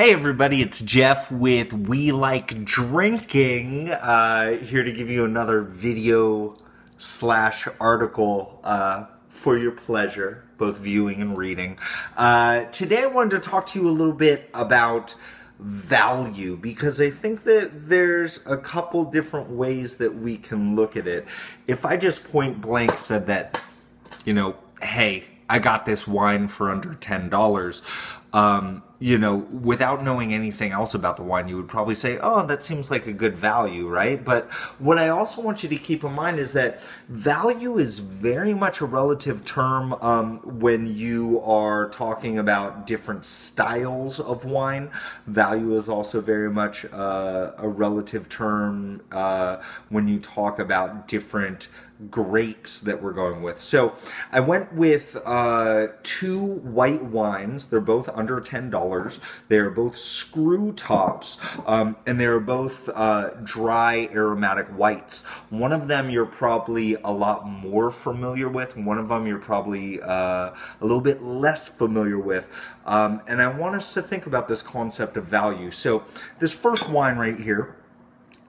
Hey everybody, it's Jeff with We Like Drinking, here to give you another video slash article for your pleasure, both viewing and reading. Today I wanted to talk to you a little bit about value, because I think that there's a couple different ways that we can look at it. If I just point blank said that, hey, I got this wine for under $10, without knowing anything else about the wine, you would probably say, oh, that seems like a good value, right? But what I also want you to keep in mind is that value is very much a relative term when you are talking about different styles of wine. Value is also very much a relative term when you talk about different grapes that we're going with. So I went with two white wines. They're both under $10. They're both screw tops, and they're both dry aromatic whites. One of them you're probably a lot more familiar with. One of them you're probably a little bit less familiar with. And I want us to think about this concept of value. So this first wine right here,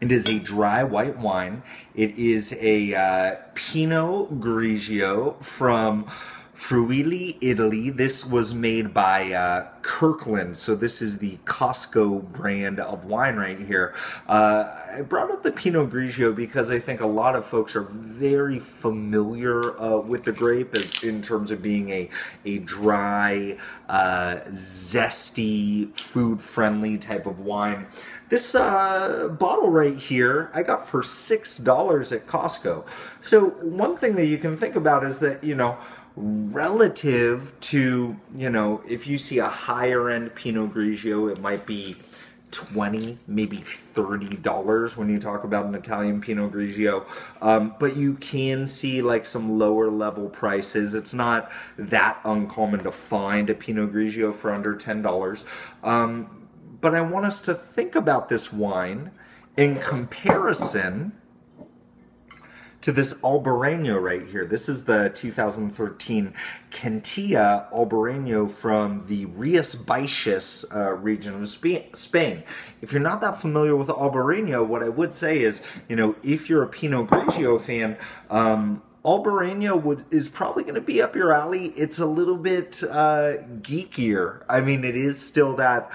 it is a dry white wine. It is a Pinot Grigio from Friuli, Italy. This was made by Kirkland, so this is the Costco brand of wine right here. I brought up the Pinot Grigio because I think a lot of folks are very familiar with the grape in terms of being a dry, zesty, food-friendly type of wine. This bottle right here, I got for $6 at Costco. So one thing that you can think about is that, relative to, if you see a higher end Pinot Grigio, it might be $20, maybe $30 when you talk about an Italian Pinot Grigio. But you can see like some lower level prices. It's not that uncommon to find a Pinot Grigio for under $10. But I want us to think about this wine in comparison to this Albarino right here. This is the 2013 Cantilla Albarino from the Rías Baixas region of Spain. If you're not that familiar with Albarino, what I would say is, if you're a Pinot Grigio fan, Albarino is probably going to be up your alley. It's a little bit geekier. I mean, it is still that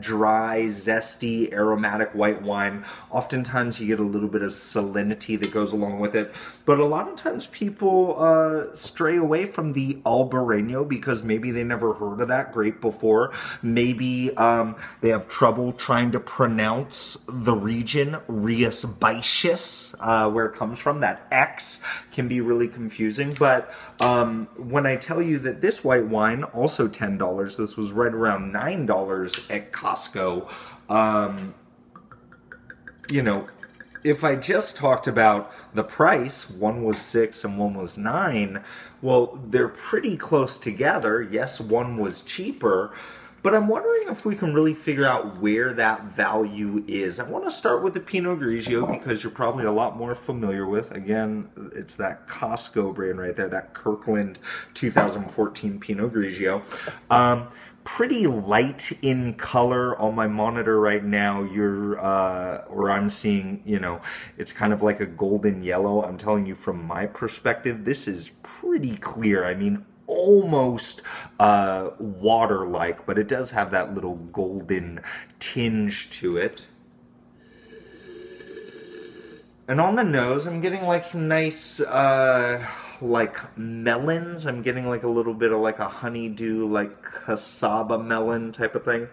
dry, zesty, aromatic white wine. Oftentimes you get a little bit of salinity that goes along with it. But a lot of times people stray away from the Albarino because maybe they never heard of that grape before. Maybe they have trouble trying to pronounce the region, Rías Baixas, where it comes from. That X can be really confusing, but when I tell you that this white wine, also $10, this was right around $9 at Costco, if I just talked about the price, one was $6 and one was $9, well, they're pretty close together. Yes, one was cheaper, but I'm wondering if we can really figure out where that value is. I want to start with the Pinot Grigio because you're probably a lot more familiar with. Again, it's that Costco brand right there, that Kirkland 2014 Pinot Grigio. Pretty light in color on my monitor right now. Or I'm seeing, it's kind of like a golden yellow. I'm telling you from my perspective, this is pretty clear. I mean, almost water-like, but it does have that little golden tinge to it. And on the nose, I'm getting like some nice like melons. I'm getting like a little bit of like a honeydew, like cassava melon type of thing.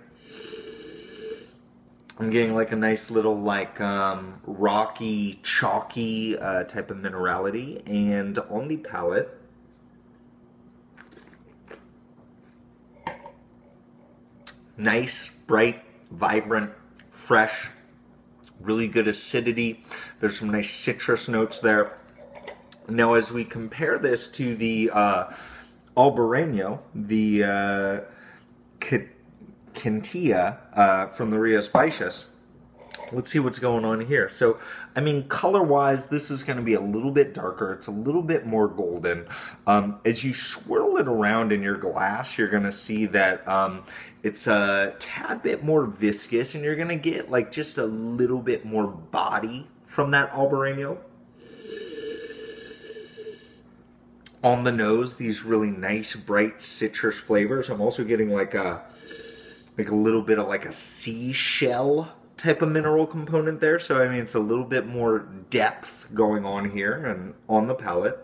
I'm getting like a nice little like rocky, chalky type of minerality. And on the palate, nice, bright, vibrant, fresh, really good acidity. There's some nice citrus notes there. Now, as we compare this to the Albarino, the Cantilla from the Rías Baixas, let's see what's going on here. So, I mean, color-wise, this is going to be a little bit darker. It's a little bit more golden. As you swirl it around in your glass, you're going to see that it's a tad bit more viscous, and you're going to get like just a little bit more body from that Albarino. On the nose, these really nice, bright citrus flavors. I'm also getting like a little bit of like a seashell type of mineral component there. So I mean, it's a little bit more depth going on here and on the palate.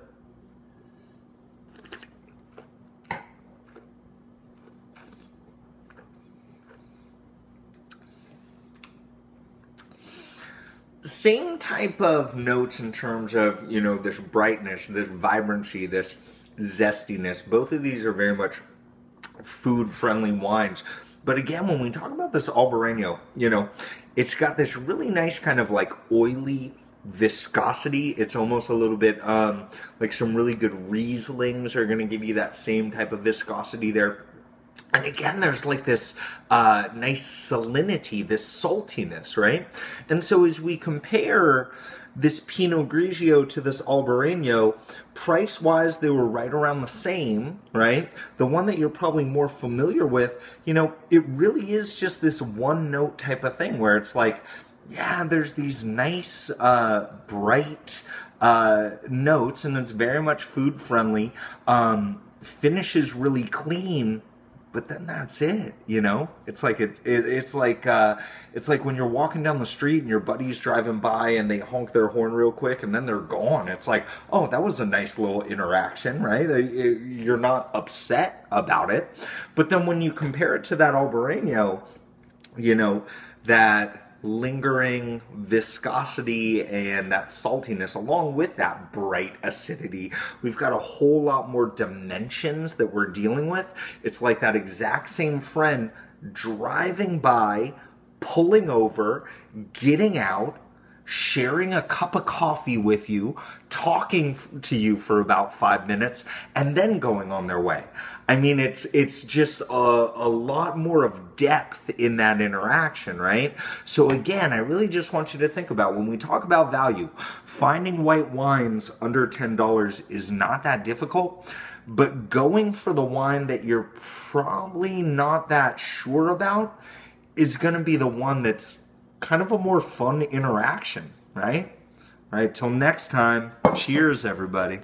Same type of notes in terms of, you know, this brightness, this vibrancy, this zestiness. Both of these are very much food-friendly wines. But again, when we talk about this Albarino, you know, it's got this really nice kind of like oily viscosity. It's almost a little bit like some really good Rieslings are going to give you that same type of viscosity there. And again, there's like this nice salinity, this saltiness, right? And so as we compare this Pinot Grigio to this Albarino, price-wise, they were right around the same, right? The one that you're probably more familiar with, you know, it really is just this one-note type of thing where it's like, yeah, there's these nice, bright notes, and it's very much food-friendly, finishes really clean, but then that's it, you know? It's like it's like when you're walking down the street and your buddy's driving by and they honk their horn real quick and then they're gone. It's like, oh, that was a nice little interaction, right? You're not upset about it. But then when you compare it to that Albarino, you know, that lingering viscosity and that saltiness along with that bright acidity, we've got a whole lot more dimensions that we're dealing with. It's like that exact same friend driving by, pulling over, getting out, sharing a cup of coffee with you, talking to you for about 5 minutes, and then going on their way. I mean, it's just a lot more of depth in that interaction, right? So again, I really just want you to think about, when we talk about value, finding white wines under $10 is not that difficult, but going for the wine that you're probably not that sure about is going to be the one that's kind of a more fun interaction, right? All right, till next time, cheers, everybody.